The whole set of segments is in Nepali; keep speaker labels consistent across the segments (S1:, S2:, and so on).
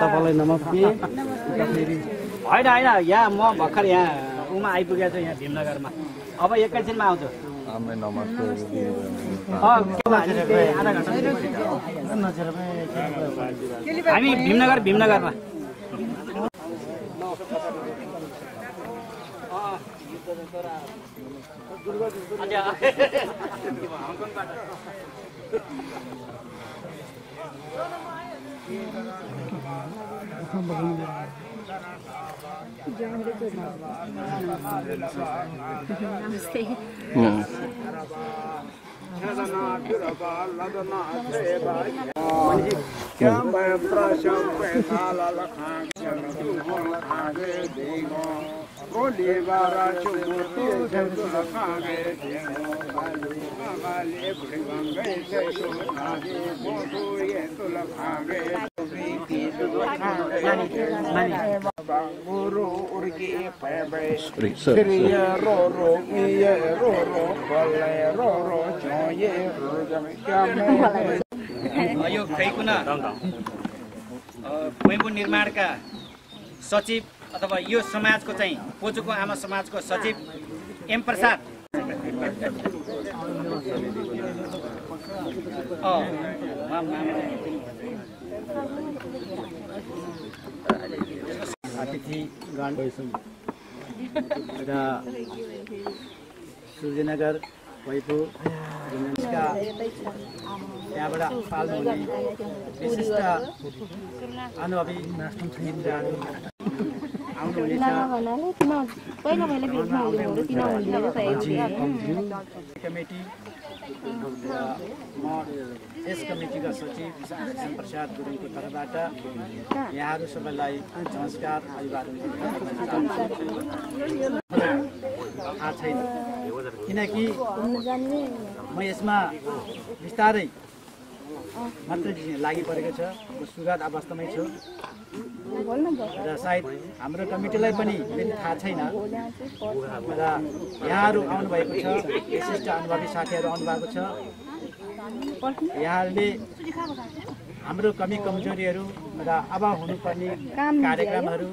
S1: तपाईलाई नमस्ते। होइन होइन यहाँ म भर्खर यहाँ उमा आइपुगेको छु यहाँ भीमनगरमा। अब एकैछिनमा आउँछु। हामी भीमनगरमा यो खैकुना भूमिपुर निर्माणका सचिव अथवा यो समाजको चाहिँ पोचुको आमा समाजको सचिव एम प्रसाद अतिथिगण र सूर्यनगर भैपुर त्यहाँबाट पाल्नुहुने विशिष्ट अनुभवी कमिटी म यस कमिटीका सचिव एम प्रसाद गुरुङको तर्फबाट यहाँहरू सबैलाई नमस्कार अभिवादन। थाहा छैन किनकि म यसमा बिस्तारै मात्रै लागि परेको छ, सुरुवात अवस्थामै छु र सायद हाम्रो कमिटीलाई पनि थाहा छैन र यहाँहरू आउनुभएको छ, विशिष्ट अनुभवी साथीहरू आउनुभएको छ। यहाँहरूले हाम्रो कमी कमजोरीहरू र अब हुनुपर्ने कार्यक्रमहरू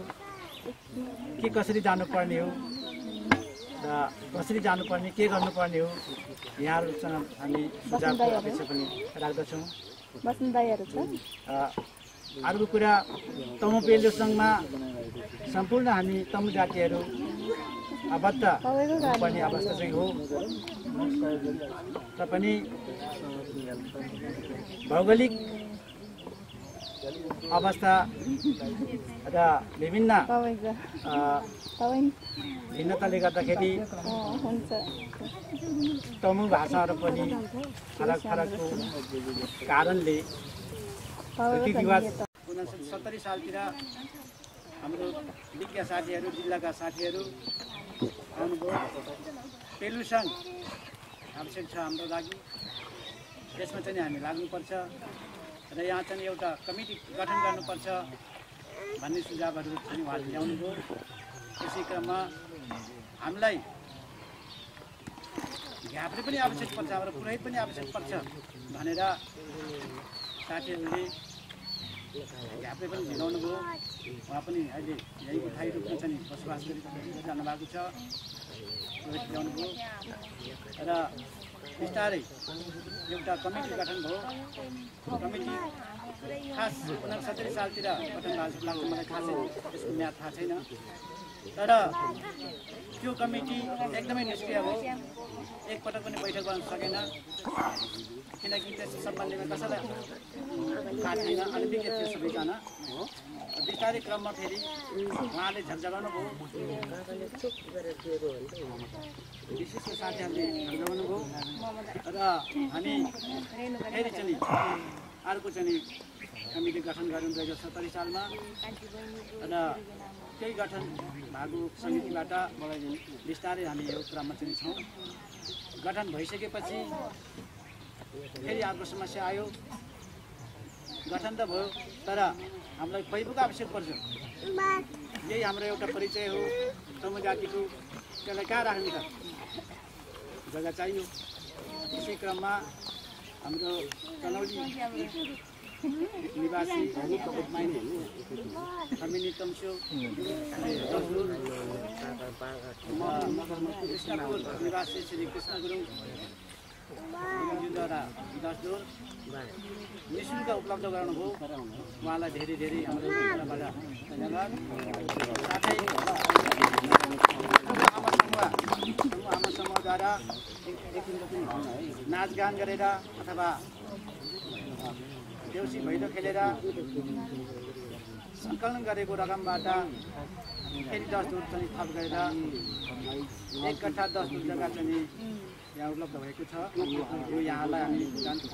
S1: के कसरी जानुपर्ने हो र कसरी जानुपर्ने के गर्नुपर्ने हो यहाँहरूसँग हामी सुझावको अपेक्षा पनि राख्दछौँ। अर्को कुरा तमु पेल्यो सङ्घमा सम्पूर्ण हामी तमु जातिहरू आबद्ध हुनुपर्ने अवस्था चाहिँ हो र पनि भौगोलिक अवस्था र विभिन्न भिन्नताले गर्दाखेरि तमु भाषाहरू पनि फरक फरकको कारणले रीतिरिवाज 1970 सालतिर हाम्रो विज्ञ साथीहरू जिल्लाका साथीहरू आउनुभयो। पेल्नु सङ्घ आवश्यक छ हाम्रो लागि, त्यसमा चाहिँ हामी लाग्नुपर्छ र यहाँ चाहिँ एउटा कमिटी गठन गर्नुपर्छ भन्ने सुझावहरू पनि उहाँले ल्याउनुभयो। त्यसै क्रममा हामीलाई घ्याप्रे पनि आवश्यक पर्छ, हाम्रो पुरै पनि आवश्यक पर्छ भनेर साथीहरूले घ्याप्रे पनि झिकाउनु भयो। उहाँ पनि अहिले यहीँको ठाई रूपमा चाहिँ बसोबास गरिरहनु भएको छ, ल्याउनु भयो र बिस्तारै एउटा कमिटी गठन भयो। कमिटी खास 69 सालतिर गठन भएको जस्तो लाग्छ मलाई, खासै त्यसको म्याद थाहा छैन। तर त्यो कमिटी एकदमै निष्क्रिय हो, एकपटक पनि बैठक गर्न सकेन किनकि त्यस सम्बन्धमा कसैलाई थाहा छैन, अनभिज्ञ थियो सबैजना। बिस्तारै क्रममा फेरि उहाँले झकझगाउनु भयो, विशिष्ट साथीहरूले झकझगाउनु भयो र हामी फेरि चाहिँ अर्को चाहिँ कमिटी गठन गऱ्यौँ 2070 सालमा र त्यही गठन भएको समितिबाट बिस्तारै हामी यो क्रममा चाहिँ छौँ। गठन भइसकेपछि फेरि अर्को समस्या आयो, गठन त भयो तर हामीलाई पैबुको आवश्यक पर्छ। यही हाम्रो एउटा परिचय हो, तमु जातिको त्यसलाई कहाँ राख्ने त जग्गा चाहियो। यसै क्रममा हाम्रो तनौली निवासी हमिनी तम्स्यो कृष्णपुर निवासी श्री कृष्ण गुरुङ द्वारा दसदुर निःशुल्क उपलब्ध गराउनुभयो। उहाँलाई धेरै धेरै हाम्रो तर्फबाट धन्यवाद। साथै आमा समूहद्वारा नाचगान गरेर अथवा देउसी भैलो खेलेर सङ्कलन गरेको रकमबाट फेरि 10 दुर चाहिँ थप गरेर 1 कट्ठा 10 दुर जग्गा चाहिँ यहाँ उपलब्ध भएको छ। यो यहाँलाई हामी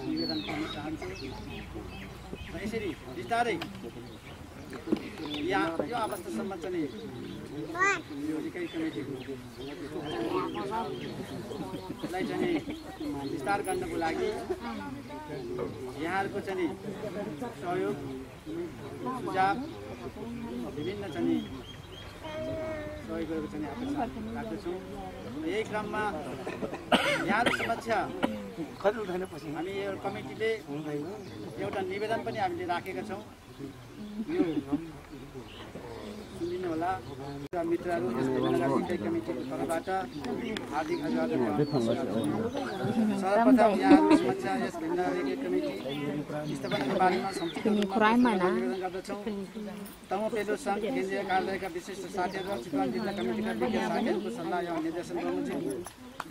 S1: निवेदन गर्न चाहन्छौँ र यसरी बिस्तारै यहाँ यो अवस्थासम्म चाहिँ यो एकै कमिटीलाई चाहिँ विस्तार गर्नको लागि यहाँहरूको चाहिँ सहयोग सुझाव विभिन्न चाहिँ सहयोग गरेको चाहिँ अपेक्षा राख्दछौँ। यही क्रममा यहाँको समस्या हामी यो कमिटीले एउटा निवेदन पनि हामीले राखेका छौँ। यो सुनिनु होला मित्रहरू एकै कमिटीको तर्फबाट हार्दिक अभिवादन। सर्वप्रथम यहाँहरूको समस्या यस भिन्न एकै कमिटी स्थापनाको बारेमा संक्षिप्त रूपमा निवेदन गर्दछौँ। तमु पेलो सङ्घ केन्द्रीय कार्यालयका विशिष्ट साथीहरू चितवन जिल्ला कमिटीका विज्ञ साथीहरूको सल्लाह एवं निर्देशन बमोजिम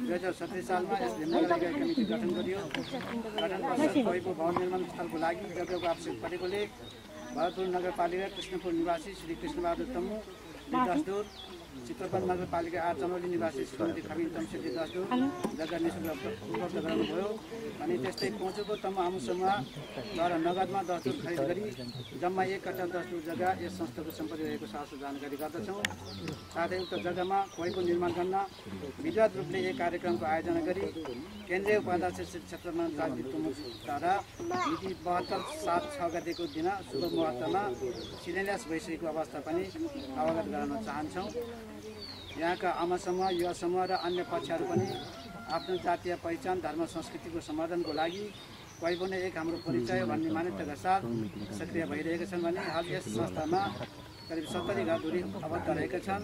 S1: 2017 सालमा यस भिन्न एकै कमिटी गठन गरियो। गठन पश्चात भएको भवन निर्माण स्थलको लागि जग्गाको आवश्यक परेकोले भरतपुर नगरपालिका कृष्णपुर निवासी श्री कृष्णबहादुर तम्मु 10 दुर, चित्रवन नगरपालिका 8 चनौली निवासी श्रीमती खबिन तम्सेले 10 दुर जग्गा निःशुल्क उपलब्ध गराउनुभयो। अनि त्यस्तै पहुँचेको तम्मु आमु समूहद्वारा नगदमा 10 दुर खरिद गरी जम्मा 1 कट्ठा 10 दुर जग्गा यस संस्थाको सम्पत्ति रहेको साथै जानकारी गर्दछौँ। साथै उक्त जग्गामा खोइको निर्माण गर्न विधिवत रूपले एक कार्यक्रमको आयोजना गरी केन्द्रीय उपाध्यक्ष श्री क्षेत्रमान राजदीप तोमरद्वारा मिति 72/7/6 गतेको दिन शुभ मुहूर्तमा शिलान्यास भइसकेको अवस्था पनि अवगत गराउन चाहन्छौँ। यहाँका आमा समूह, युवा समूह र अन्य पक्षहरू पनि आफ्नो जातीय पहिचान, धर्म, संस्कृतिको सम्वर्धनको लागि क्वाइबो नै एक हाम्रो परिचय भन्ने मान्यताका साथ सक्रिय भइरहेका छन् भने हाल यस संस्थामा करिब 70 घरधुरी आबद्ध रहेका छन्।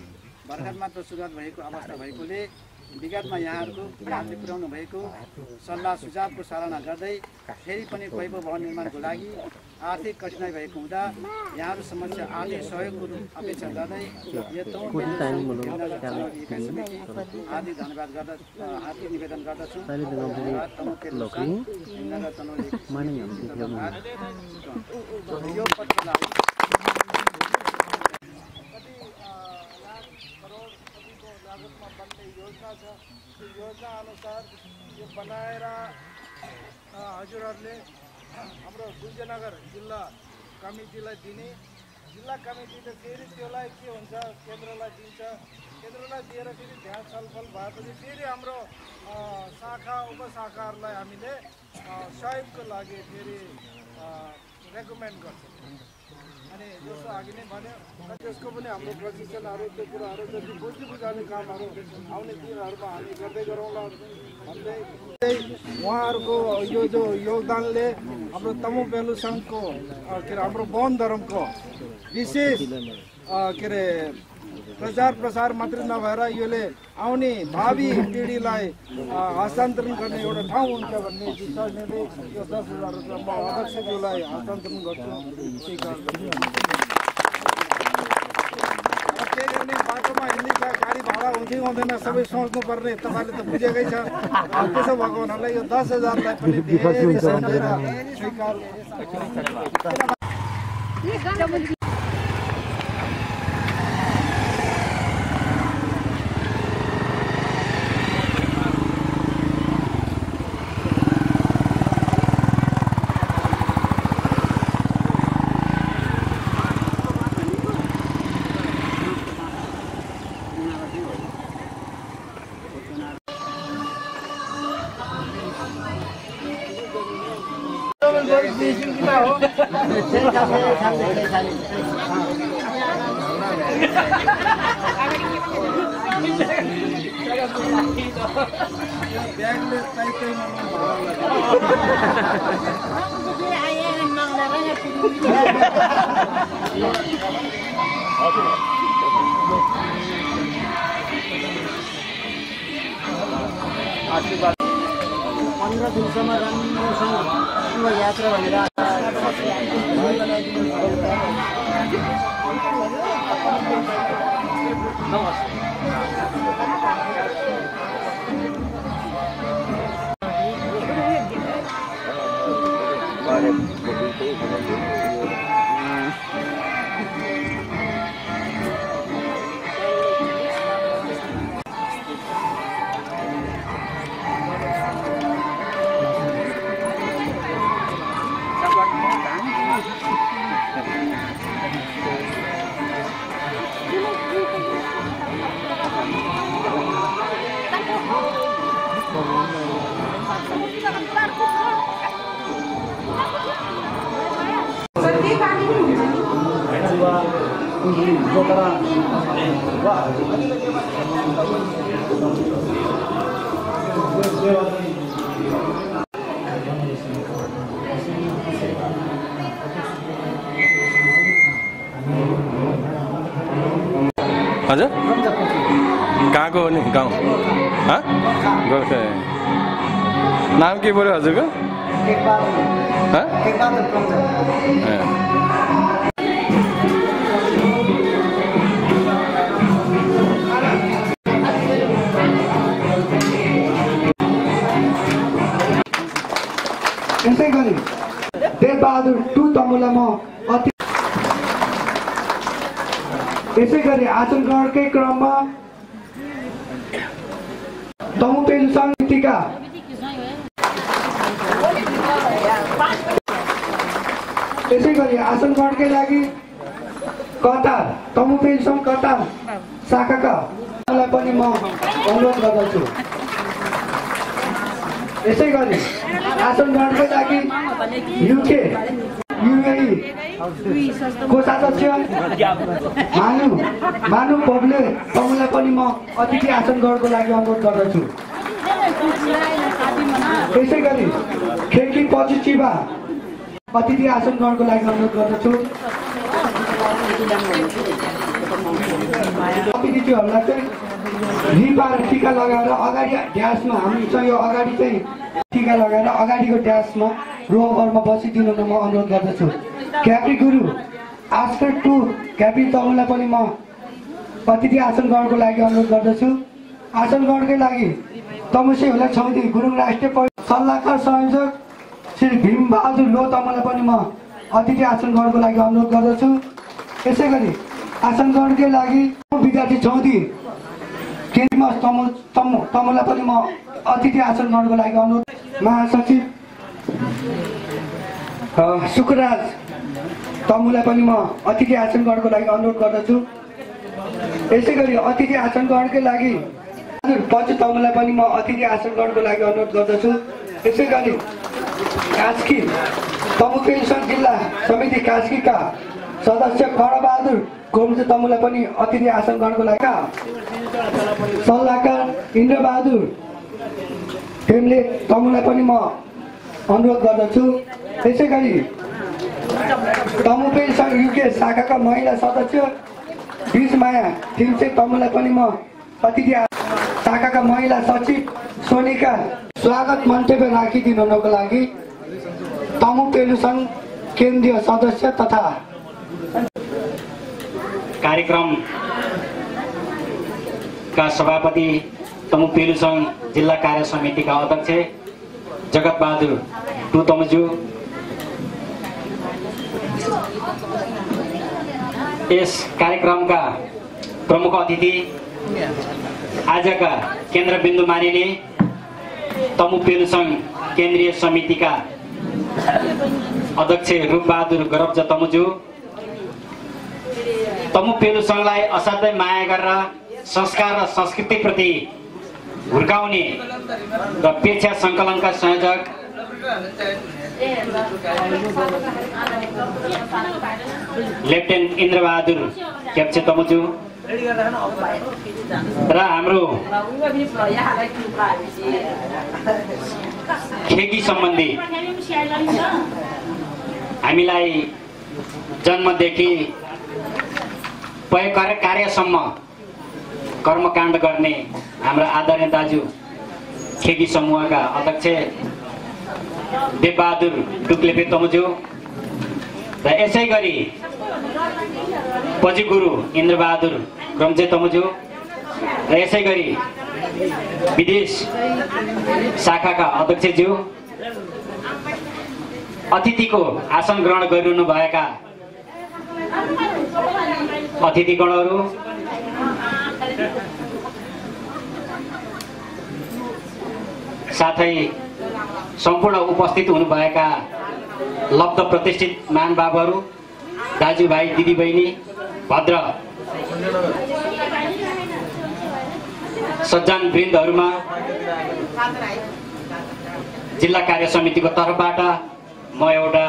S1: भर्खर मात्र सुरुवात भएको अवस्था भएकोले विगतमा यहाँहरूले पुर्याउनु भएको सल्लाह सुझावको सराहना गर्दै फेरि पनि क्वाइबो भवन निर्माणको लागि आर्थिक कठिनाइ भएको हुँदा यहाँहरू समस्या आर्थिक सहयोगको अपेक्षा गर्दै हार्दिक धन्यवाद गर्दा हार्दिक निवेदन गर्दछु। यो पत्रलाई लागतमा बन्ने योजना छ। त्यो योजना अनुसार यो बनाएर हजुरहरूले हाम्रो विजयनगर जिल्ला कमिटीलाई दिने, जिल्ला कमिटीले फेरि त्यसलाई के हुन्छ केन्द्रलाई दिन्छ। केन्द्रलाई दिएर फेरि त्यहाँ छलफल भएपछि फेरि हाम्रो शाखा उपशाखाहरूलाई हामीले सहयोगको लागि फेरि रेकमेन्ड गर्छौँ। अनि जस्तो अघि नै भन्यो त्यसको पनि हाम्रो प्रशिक्षणहरू त्यो कुराहरू जति बुझ्ने बुझाउने कामहरू आउने दिनहरूमा हामी गर्दै गरौँला भन्दै उहाँहरूको यो जो योगदानले हाम्रो तमु पेलो सङ्घको के अरे हाम्रो बौद्ध धर्मको विशेष के अरे प्रचार प्रसार मात्रै नभएर यसले आउने भावी पिँढीलाई हस्तान्तरण गर्ने एउटा ठाउँ हुन्छ भन्ने विश्वास लिँदै यो 10,000 रुपियाँ म अध्यक्षज्यूलाई हस्तान्तरण गर्छु। के गर्ने बाटोमा हिँड्ने गाडी भाडा हुँदै हुँदैन सबै सोच्नुपर्ने तपाईँले त बुझेकै छ। त्यसो भएको हुनाले यो 10,000लाई पनि धेरै सम्झेर स्वीकार हो आशीर्वाद 15 दिनसम्म राम्रोसँग यात्रा भनेर
S2: हजुर कहाँको हो नि गाउँ गोर्खा नाम के बोल्यो हजुरको
S3: यसै गरी देवबहादुर 2 तमुलामा यसै गरी आसन ग्रहणकै क्रममा तमुपेलु समितिका यसै गरी आसन ग्रहणकै लागि कतार तमुपेलु सङ्घ कतार शाखाका पनि म अनुरोध गर्दछु। यसै गरी आसन ग्रहणकै लागि युके युएई कोषाध्यक्ष मानु पबले तमुलाई पनि म अतिथि आसन ग्रहणको लागि अनुरोध गर्दछु। यसै गरी खेल्की पचिचिबा अतिथि आसन ग्रहणको लागि अनुरोध गर्दछु। अतिथिहरूलाई चाहिँ रिपा र टिका लगाएर अगाडि ड्यासमा हामीसँग यो अगाडि चाहिँ टिका लगाएर अगाडिको ड्यासमा रोवरमा बसिदिनु म अनुरोध गर्दछु। क्याप्री गुरु आस्कर 2 क्याप्री तमुलाई पनि म अतिथि आसन ग्रहणको लागि अनुरोध गर्दछु। आसन ग्रहणकै लागि तमुसे होला छौदी गुरुङ राष्ट्रिय सल्लाहकार संयोजक श्री भीमबहादुर लो तमुलाई पनि म अतिथि आसन ग्रहणको लागि अनुरोध गर्दछु। यसै गरी आसन ग्रहणकै लागि विद्यार्थी छौदी केन्द्रमा तमुलाई पनि म अतिथि आसन ग्रहणको लागि अनुरोध। महासचिव सुकराज तमुलाई पनि म अतिथि आसन ग्रहणको लागि अनुरोध गर्दछु। यसै गरी अतिथि आसन ग्रहणकै लागि पछि तमुलाई पनि म अतिथि आसन ग्रहणको लागि अनुरोध गर्दछु। यसै गरी कास्की तमुपेलु जिल्ला समिति कास्कीका सदस्य खडबहादुर गोमसे तमुलाई पनि अतिथि आसन ग्रहणको लागि सल्लाहकार इन्द्रबहादुर टेमले तमुलाई पनि म अनुरोध गर्दछु। यसै गरी तमुपेलु युके शाखाका महिला सदस्य बीजमाया थिम्से तमुलाई पनि म अतिथि शाखाका महिला सचिव सोनिका स्वागत मन्तव्य राखिदिनुको लागि तमुपेलु सङ्घ केन्द्रीय सदस्य तथा
S4: कार्यक्रमका सभापति तमुपेलु सङ्घ जिल्ला कार्य समितिका अध्यक्ष जगतबहादुर 2 तमुजु, यस कार्यक्रमका प्रमुख अतिथि आजका केन्द्रबिन्दु मानिने तमुपेलु सङ्घ केन्द्रीय समितिका अध्यक्ष रूपबहादुर गरब्जा तमुजु, तमुपेलु सङ्घलाई असाध्यै माया गरेर संस्कार र संस्कृतिप्रति हुर्काउने र पेक्षा सङ्कलनका संयोजक लेफ्टेनेन्ट इन्द्रबहादुर क्याप्चे तमुजु, र हाम्रो खेकी सम्बन्धी हामीलाई जन्मदेखि कार्यसम्म कर्मकाण्ड गर्ने हाम्रा आदरणीय दाजु खेकी समूहका अध्यक्ष देवबहादुर टुक्लेपे तमुज्यू र यसै गरी पजी गुरु इन्द्रबहादुर ग्रम्जे तमुज्यू र यसै गरी विदेश शाखाका अध्यक्षज्यू अतिथिको आसन ग्रहण गरिरहनु भएका अतिथिगणहरू साथै सम्पूर्ण उपस्थित हुनुभएका लब्ध प्रतिष्ठित महानुभावहरू दाजुभाइ दिदीबहिनी भद्र सज्जन वृन्दहरूमा जिल्ला कार्य समितिको तर्फबाट म एउटा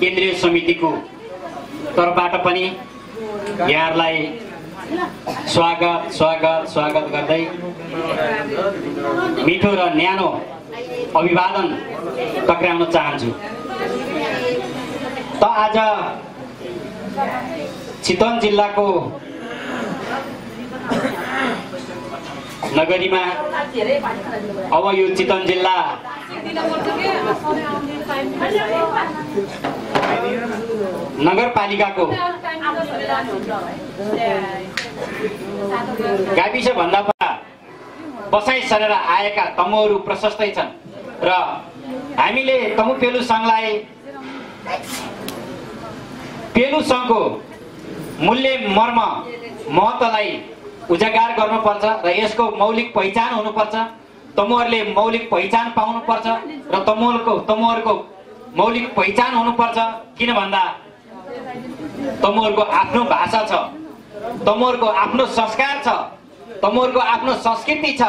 S4: केन्द्रीय समितिको तर्फबाट पनि यहाँहरूलाई स्वागत गर्दै मिठो र न्यानो अभिवादन टक्राउन चाहन्छु। त आज चितवन जिल्लाको नगरीमा अब यो चितवन जिल्ला नगरपालिकाको गाविस भन्दा बसाइ सरेर आएका तमुहरू प्रशस्तै छन् र हामीले तमु पेलु संघलाई पेलु संघको मूल्य मर्म महत्त्वलाई उजागर गर्नुपर्छ र यसको मौलिक पहिचान हुनुपर्छ। तमुहरूले मौलिक पहिचान पाउनुपर्छ र तमुहरूको मौलिक पहिचान हुनुपर्छ। किन भन्दा तमुहरूको आफ्नो भाषा छ, तमुहरूको आफ्नो संस्कार छ, तमुहरूको आफ्नो संस्कृति छ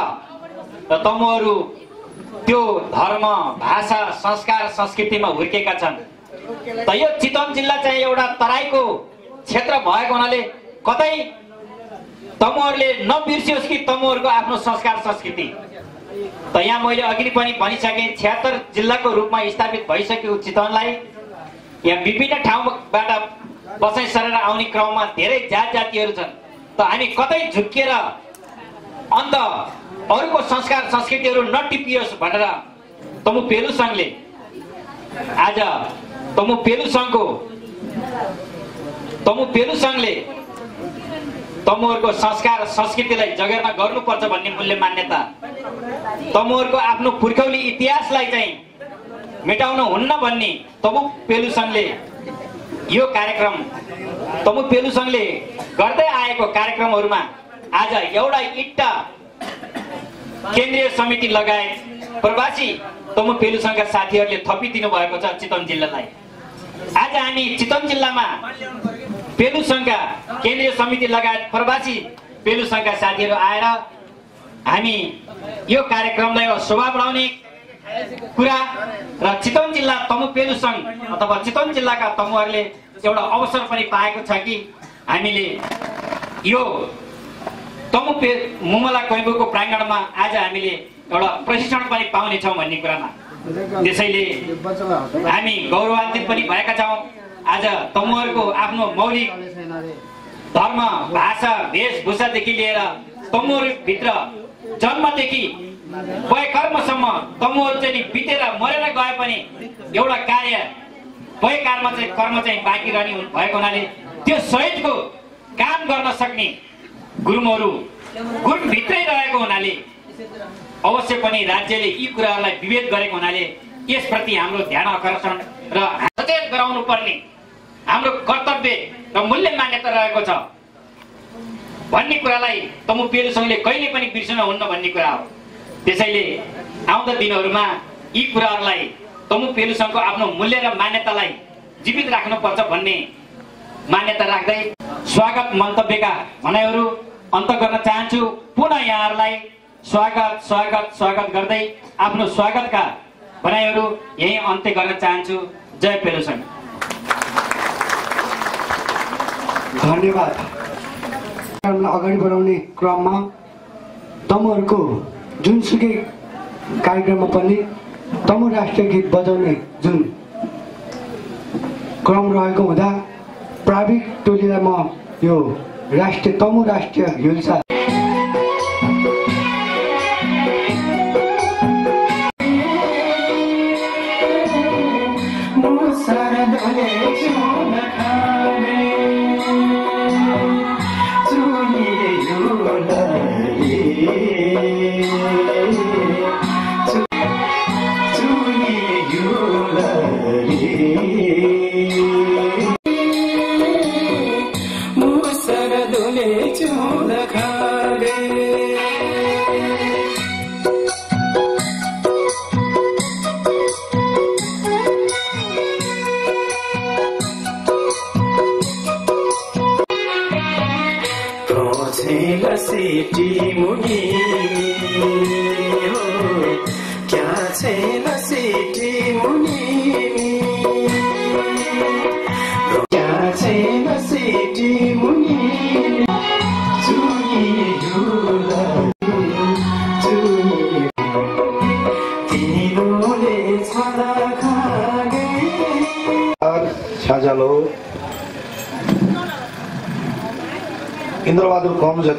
S4: र तमुहरू त्यो धर्म भाषा संस्कार संस्कृतिमा हुर्केका छन्। त यो चितवन जिल्ला चाहिँ एउटा तराईको क्षेत्र भएको हुनाले कतै तमुहरूले नबिर्सियोस् कि तमुहरूको आफ्नो संस्कार संस्कृति। त यहाँ मैले अघि पनि भनिसकेँ 76 जिल्लाको रूपमा स्थापित भइसक्यो चितवनलाई। यहाँ विभिन्न ठाउँबाट बसाइ सरेर आउने क्रममा धेरै जात जातिहरू छन्। त हामी कतै झुक्किएर अन्त अरूको संस्कार संस्कृतिहरू नटिपियोस् भनेर तमु पेलु संघले आज तमु पेलु संघले तमुहरूको संस्कार संस्कृतिलाई जगेर्ना गर्नुपर्छ भन्ने मूल्य मान्यता, तमुहरूको आफ्नो पुर्खौली इतिहासलाई चाहिँ मेटाउन हुन्न भन्ने तमु पेलु संघले यो कार्यक्रम तमु पेलु संघले गर्दै आएको कार्यक्रमहरूमा आज एउटा इट्टा केन्द्रीय समिति लगायत प्रवासी तमु पेलु संघका साथीहरूले थपिदिनु भएको छ चितवन जिल्लालाई। आज हामी चितवन जिल्लामा पेलु संघका केन्द्रीय समिति लगायत प्रवासी पेलु संघका साथीहरू आएर हामी यो कार्यक्रमलाई शोभा बढाउने कुरा र चितवन जिल्ला तमु पेलु संघ अथवा चितवन जिल्लाका तमुहरूले एउटा अवसर पनि पाएको छ कि हामीले यो तमु मुमला कैम्बुको प्राङ्गणमा आज हामीले एउटा प्रशिक्षण पनि पाउनेछौँ भन्ने कुरामा त्यसैले हामी गौरवान्वित पनि भएका छौँ। आज तमुहरूको आफ्नो मौलिक धर्म भाषा वेशभूषादेखि लिएर तमुहरूभित्र जन्मदेखि वयकर्मसम्म तमुहरू चाहिँ बितेर मरेर गए पनि एउटा कार्य वयकर्म चाहिँ कर्म चाहिँ बाँकी रहने भएको हुनाले त्यो सहितको काम गर्न सक्ने गुरुङहरू गुरुङभित्रै रहेको हुनाले अवश्य पनि राज्यले यी कुराहरूलाई विभेद गरेको हुनाले यसप्रति हाम्रो ध्यान आकर्षण र सचेत गराउनु पर्ने हाम्रो कर्तव्य र मूल्य मान्यता रहेको छ भन्ने कुरालाई तमु पेलु संघले कहिले पनि बिर्सन हुन्न भन्ने कुरा हो। त्यसैले आउँदो दिनहरूमा यी कुराहरूलाई तमु पेलु संघको आफ्नो मूल्य र मान्यतालाई जीवित राख्नुपर्छ भन्ने मान्यता राख्दै स्वागत मन्तव्यका भनाइहरू अन्त गर्न चाहन्छु। पुनः यहाँहरूलाई स्वागत गर्दै आफ्नो स्वागतका भनाइहरू यही अन्त्य गर्न चाहन्छु। जय पेलु संघ।
S3: धन्यवाद। कार्यक्रमलाई अगाडि बढाउने क्रममा तमुहरूको जुनसुकै कार्यक्रममा पनि तमु राष्ट्रिय गीत बजाउने जुन क्रम रहेको हुँदा प्राविधिक टोलीलाई म यो तमु राष्ट्रिय हिल्सा
S5: इन्द्रबहादुर कमजोर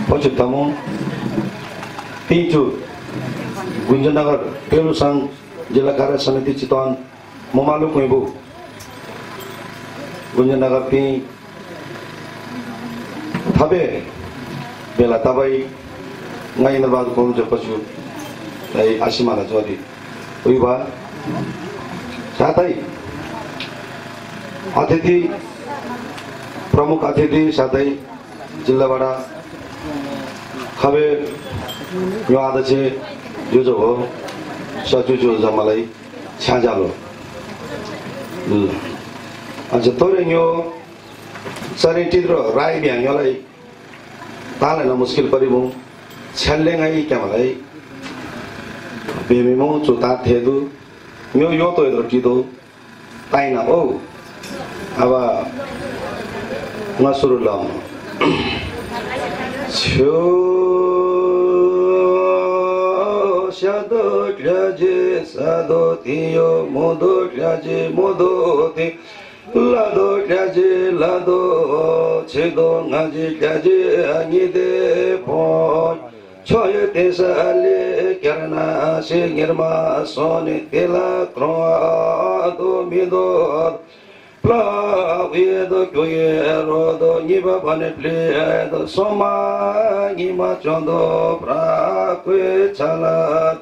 S5: पछि तमु पिचु गुन्जनगर पेलुसाङ जिल्ला कार्य समिति चितवन ममालु कुइबु गुन्जनगर पि थबे बेला तबै ngai इन्द्रबहादुर कमजोर पछि आसिमाला जोरी उइबा साथै अतिथि प्रमुख अतिथि साथै जिल्लाबाट खबे यो अध्यक्ष जो हो सचिव जो मलाई छ्याजालो अच्छा तोरे यो सरे चित्र राई भ्याङलाई तालेन मुस्किल परिमु छ्यालेङै क्या मलाई बेमिमु चुता थेदु यो तो इधर की दो ताइना ओ अब सुरु लाम छो शदो ख्याजे सदो थियो मोदो ख्याजे मोदो थे लादो ख्याजे लादो छेदो ngaje ख्याजे अनिदे पो छोय तेसाले करना से निर्मा सोने तेला क्रोदो मिदो Plavedo kyoyerodo niba bane pledo soma nima chondo prakwe chalat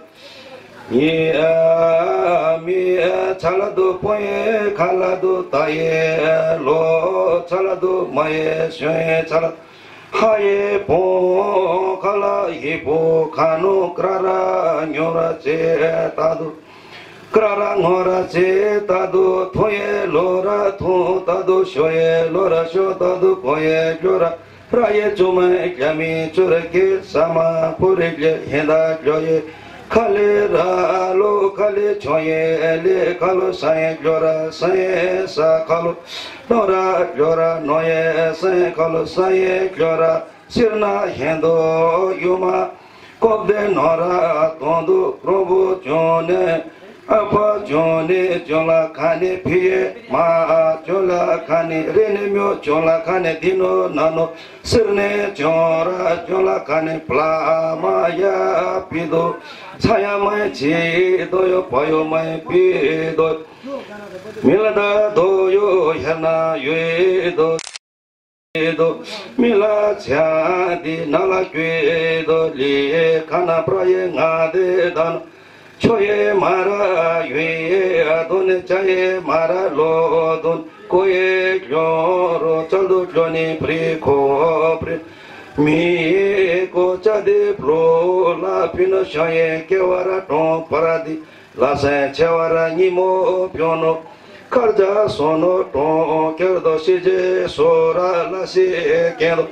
S5: mi chalado poye khalado taye lo chalado maye shoye chalat haye po khala ye po khano krara nyora che tadu Krara ngora che tadu thoye lora tho tadu shoye lora sho tadu koye jora raye chume kami churake sama purige henda joye khale ralo khale choye le khalo saye jora saye sa khalo lora jora noye saye khalo saye jora sirna hendo yuma kobde nora tondo probo chone apa jone jola khane phiye ma jola khane rene myo jola khane dino nano sirne jora jola khane pla maya pido chaya mai chi doyo payo mai pido milada doyo hana yedo do mila cha di nala kwedo li khana praye ngade dan Choye mara yue adon chaye mara lodon koye kyoro chaldo kyoni pri ko pri mi ko chade pro la pino shaye kewara ton paradi la se chewara nimo pyono karja sono ton kerdo sije sora la se kendo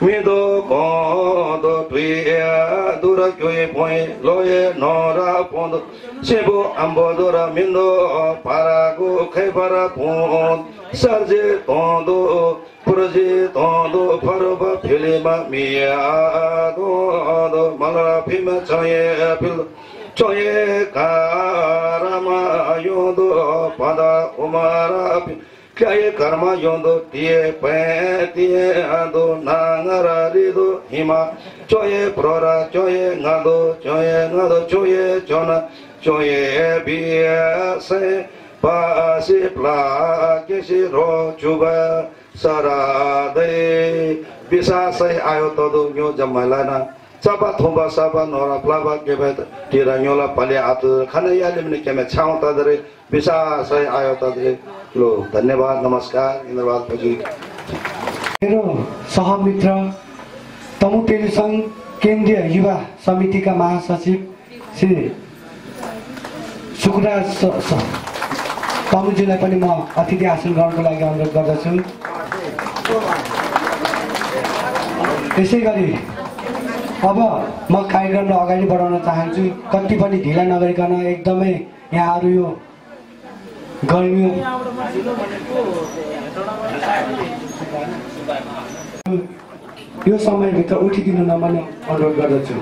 S5: 미도 고도 뒤에 두라 교회 보에 로에 노라 본도 세부 안보도라 민도 바라고开바라 본 사제 돈도 부러지 돈도 바로바 필리마 미야도 말라 피마 저에 필 저에 가라마 요도 바다 오마라 Kaya karma yondo tiye pe tiye ando nangara rido hima choye prora choye ngado choye chona choye biya se pasi pla kesi ro chuba sarade bisa sai ayo todo nyo jamalana Saba thomba saba nora plava kebe tira nyola pale atu khana yale mne keme chhaung tadre bisa sai ayo tadre लो धन्यवाद नमस्कार इंद्रवाद पजी
S3: मेरो सहमित्र तमु टेलिसंघ केन्द्रीय युवा समितिका महासचिव श्री सुकुराज तमुजीलाई पनि म अतिथि आसन गर्नको लागि अनुरोध गर्दछु त्यसैगरी अब म कार्यक्रमलाई अगाडि बढाउन चाहन्छु कति पनि ढिला नगरिकन एकदमै यहाँहरु यो गर्मी यो समयभित्र उठिदिनु नमन अनुरोध गर्दछु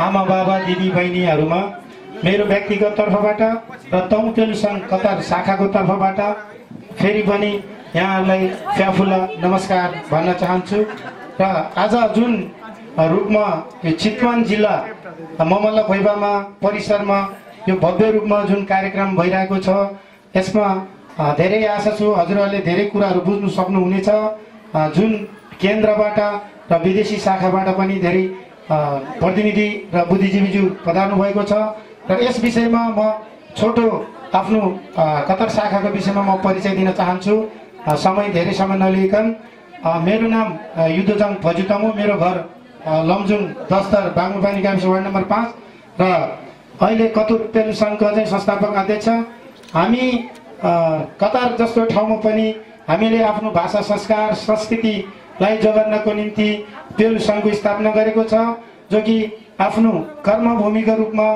S6: आमा बाबा दिदी बहिनीहरुमा मेरो व्यक्तिगत तर्फबाट र तमु टेलिसंघ कतार शाखाको तर्फबाट फेरि पनि यहाँहरुलाई फ्याफुला नमस्कार भन्न चाहन्छु र आज जुन रूपमा यो चितवन जिल्ला ममल्ला भैबामा परिसरमा यो भव्य रूपमा जुन कार्यक्रम भइरहेको छ यसमा धेरै आशा छु हजुरहरुले धेरै कुराहरु बुझ्नु सक्नुहुनेछ जुन केन्द्रबाट र विदेशी शाखाबाट पनि धेरै प्रतिनिधि र बुद्धिजीवीज्यू पधार्नु भएको छ र यस विषयमा म छोटो आफ्नो कतार शाखाको विषयमा म परिचय दिन चाहन्छु समय धेरै समय नलिकन मेरो नाम युद्धजङ फजुतमु मेरो घर लमजुङ दस्तर बाङ्गुपानी गाविस वार्ड नम्बर 5 र अहिले कतुर टेलिसंघको चाहिँ संस्थापक अध्यक्ष हामी कतार जस्तो ठाउँमा पनि हामीले आफ्नो भाषा संस्कार संस्कृतिलाई जोगाउनको निम्ति टेलिसंघको स्थापना गरेको छ जो कि आफ्नो कर्मभूमिको रूपमा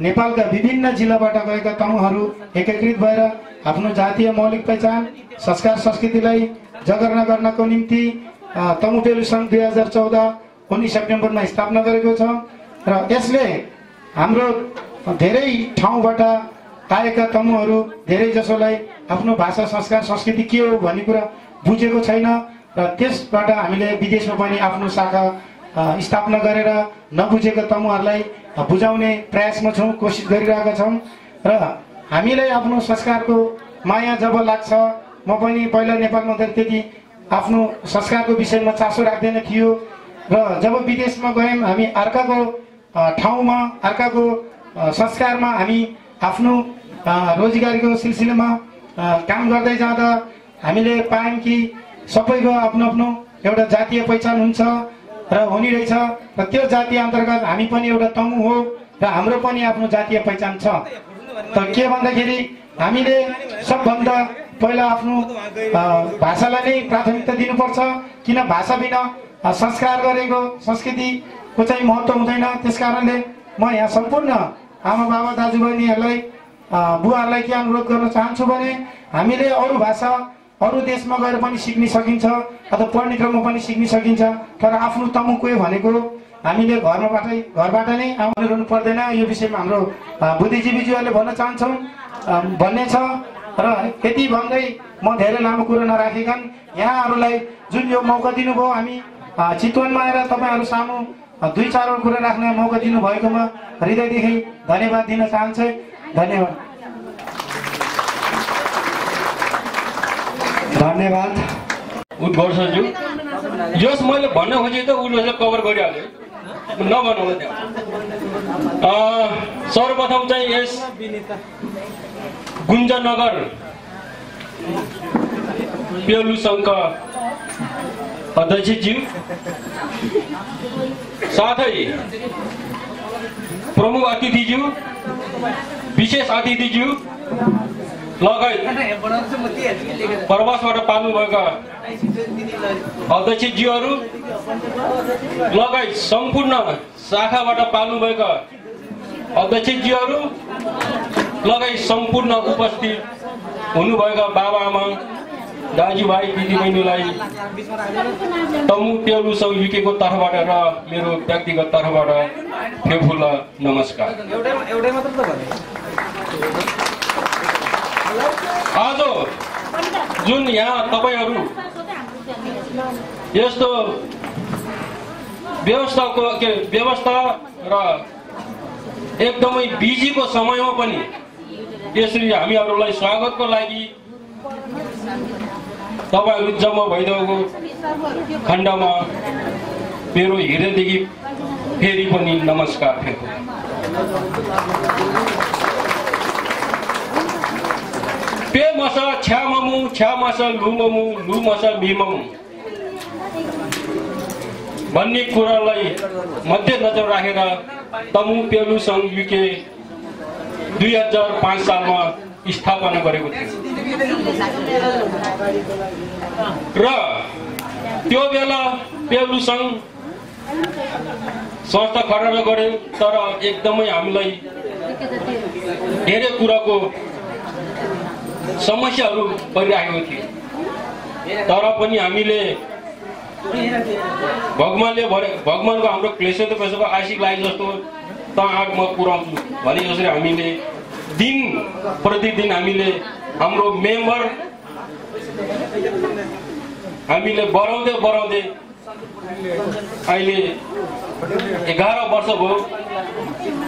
S6: नेपालका विभिन्न जिल्लाबाट गएका तमुहरू एकीकृत भएर आफ्नो जातीय मौलिक पहिचान संस्कार संस्कृतिलाई जगर्ना गर्नको निम्ति तमु टेलिसंघ 2014 19 सेप्टेम्बरमा स्थापना गरेको छ र यसले हाम्रो धेरै ठाउँबाट आएका तमुहरू धेरै जसोलाई आफ्नो भाषा संस्कार संस्कृति के हो भन्ने कुरा बुझेको छैन र त्यसबाट हामीले विदेशमा पनि आफ्नो शाखा स्थापना गरेर नबुझेका तमुहरूलाई बुझाउने प्रयासमा छौं कोसिस गरिरहेका छौं र हामीलाई आफ्नो संस्कारको माया जब लाग्छ म पनि पहिला नेपालमा त्यति आफ्नो संस्कारको विषयमा चासो राख्दैन थियो र जब विदेशमा गयौं हामी अर्काको ठाउँमा अर्काको संस्कारमा हामी आफ्नो रोजगारीको सिलसिलामा काम गर्दै जाँदा हामीले पायौं कि सबैको आफ्नो आफ्नो एउटा जातीय पहिचान हुन्छ र हुने रहेछ र त्यो जातीय अन्तर्गत हामी पनि एउटा तमु हो र हाम्रो पनि आफ्नो जातीय पहिचान छ त के भन्दाखेरि हामीले सबभन्दा पहिला आफ्नो भाषालाई नै प्राथमिकता दिनुपर्छ किन भाषा बिना संस्कार गरेको संस्कृतिको चाहिँ महत्त्व हुँदैन त्यसकारणले म यहाँ सम्पूर्ण आमा बाबा दाजुबहिनीहरूलाई बुवाहरूलाई के अनुरोध गर्न चाहन्छु भने हामीले अरू भाषा अरू देशमा गएर पनि सिक्न सकिन्छ अथवा पढ्ने क्रममा पनि सिक्न सकिन्छ तर आफ्नो तमुको भनेको हामीले घरबाट नै आउनु पर्दैन यो विषयमा हाम्रो बुद्धिजीवीज्यूहरूले भन्न चाहन्छौं भन्ने छ र यति भन्दै म धेरै लामो कुरा नराखिकन यहाँहरूलाई जुन यो मौका दिनुभयो हामी चितवनमा आएर तपाईहरु सामु 2-4 वटा कुरा राख्ने मौका दिनु भएकोमा हृदयदेखि धन्यवाद दिन चाहन्छु धन्यवाद
S3: धन्यवाद
S7: उद्घोषज्यू जस मैले भन्न खोजे त उले कभर गरिहाल्यो नभनौँ सर्वप्रथम चाहिँ यस गुन्जनगर पेलु सङ्घका अध्यक्षज्यू, साथै प्रमुख अतिथिज्यू, विशेष अतिथिज्यू लगायत प्रवासबाट पाल्नुभएका अध्यक्षज्यूहरू लगायत सम्पूर्ण शाखाबाट पाल्नुभएका अध्यक्षज्यूहरू लगायत सम्पूर्ण उपस्थित हुनुभएका बाबाआमा, दाजुभाइ, दिदीबहिनीलाई तमु पेलु सङ्घ युकेको तर्फबाट र मेरो व्यक्तिगत तर्फबाट फेफुल्ला नमस्कार। आज जुन यहाँ तपाईहरू यस्तो व्यवस्था र एकदमै बिजीको समयमा पनि यसरी हामीहरूलाई स्वागतको लागि तपाईहरू जम्मा भइदिएको खण्डमा मेरो हृदयदेखि फेरि पनि नमस्कार फेर्छु। पे मस छ्याममु छ्यामस लुममु लुमस मिममु भन्ने कुरालाई मध्यनजर राखेर तमु पेलु सङ्घ युके 2005 सालमा स्थापना गरेको थियो र त्यो बेला पेलु सङ्घ संस्था खडा गरे, तर एकदमै हामीलाई धेरै कुराको समस्याहरू परिरहेको थियो। तर पनि हामीले भगवानको हाम्रो क्लेशको आशिक लागि जस्तो त आँट म पुर्याउँछु भने जसरी हामीले दिन प्रतिदिन हामीले हाम्रो मेम्बर हामीले बढाउँदै अहिले 11 वर्ष भयो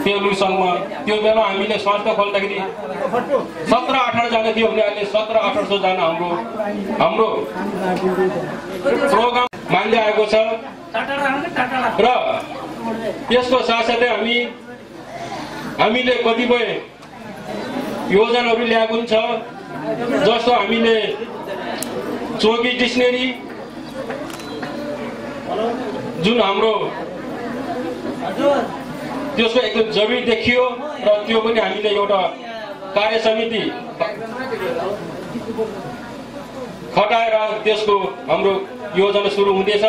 S7: पेलु सङ्घमा। त्यो बेला हामीले संस्था खोल्दाखेरि 17-18 जना थियो भने अहिले 1700-1800 जना हाम्रो प्रोग्राम मान्दै आएको छ र यसको साथसाथै हामीले कतिपय योजनाहरू ल्याएको छ, जस्तो हामीले चौकी डिक्सनरी जुन हाम्रो त्यसको एकदम जरुरी देखियो र त्यो पनि हामीले एउटा कार्य समिति खटाएर त्यसको हाम्रो योजना सुरु हुँदैछ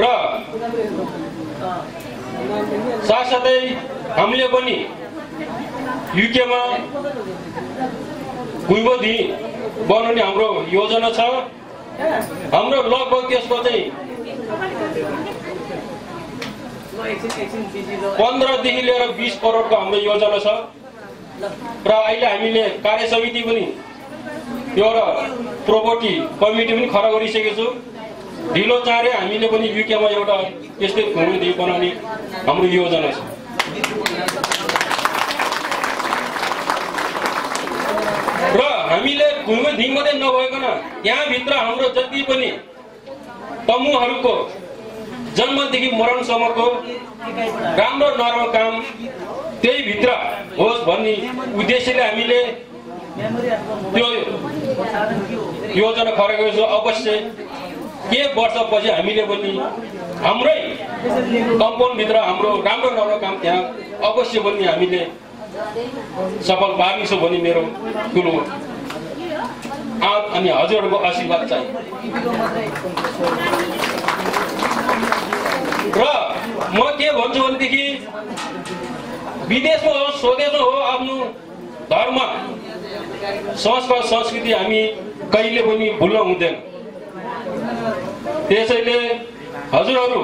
S7: र साथसाथै हामीले पनि युकेमा गुइबोधी बनाउने हाम्रो योजना छ। हाम्रो लगभग त्यसको चाहिँ 15 देखि लिएर 20 करोडको हाम्रो योजना छ र अहिले हामीले कार्य समिति पनि एउटा प्रोपर्टी कमिटी पनि खडा गरिसकेको छु। ढिलो चाँडै हामीले पनि युकेमा एउटा त्यस्तै घुइबोधी बनाउने हाम्रो योजना छ र हामीले घुइबोधी मात्रै नभइकन यहाँभित्र हाम्रो जति पनि तमुहरूको जन्मदेखि मरणसम्मको राम्रो नराम्रो काम त्यही भित्र होस् भन्ने उद्देश्यले हामीले त्यो योजना खडा गरेको छौँ। अवश्य के वर्षपछि हामीले पनि हाम्रै कम्पाउन्डभित्र हाम्रो राम्रो नराम्रो काम त्यहाँ अवश्य पनि हामीले सफल पार्नेछौँ भन्ने मेरो ठुलो अनि हजुरहरूको आशीर्वाद चाहिँ। र म के भन्छु भनेदेखि विदेशमा हो स्वदेशमा हो आफ्नो धर्म संस्कार संस्कृति हामी कहिले पनि भुल्न हुँदैन। त्यसैले हजुरहरू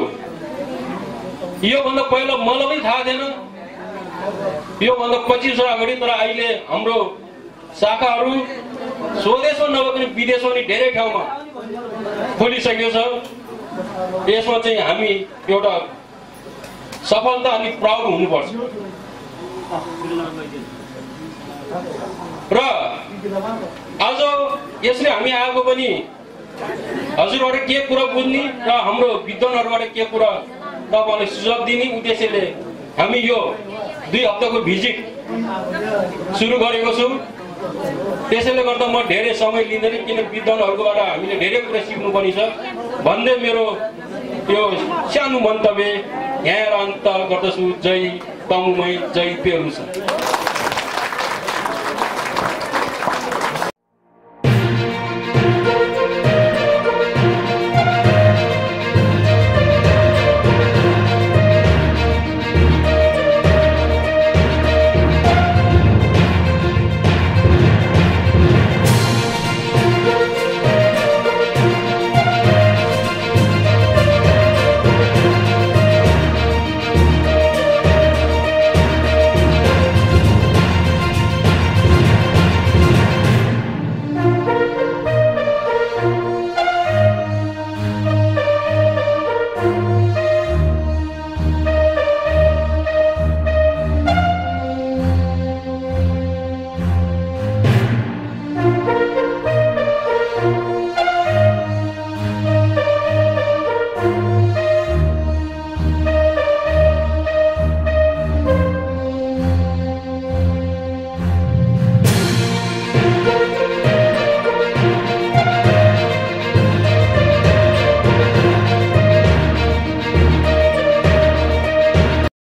S7: योभन्दा पहिला मलाई पनि थाहा थिएन, योभन्दा 25 वर्ष अगाडि, तर अहिले हाम्रो शाखाहरू स्वदेशमा नभए विदेशमा पनि धेरै ठाउँमा खोलिसकेको छ। यसमा चाहिँ हामी एउटा सफलता अनि प्राउड हुनुपर्छ र आज यसले हामी आएको पनि हजुरबाट के कुरा बुझ्ने र हाम्रो विद्वानहरूबाट के कुरा तपाईँलाई सुझाव दिने उद्देश्यले हामी यो 2 हप्ताको भिजिट सुरु गरेको छौँ त्यसैले गर्दा म धेरै समय लिँदैन, किन विद्वानहरूबाट हामीले धेरै कुरा सिक्नुपर्ने छ भन्दै मेरो यो सानो मन्तव्य यहाँ अन्त गर्दछु। जय तमुमय, जय पेरुसा।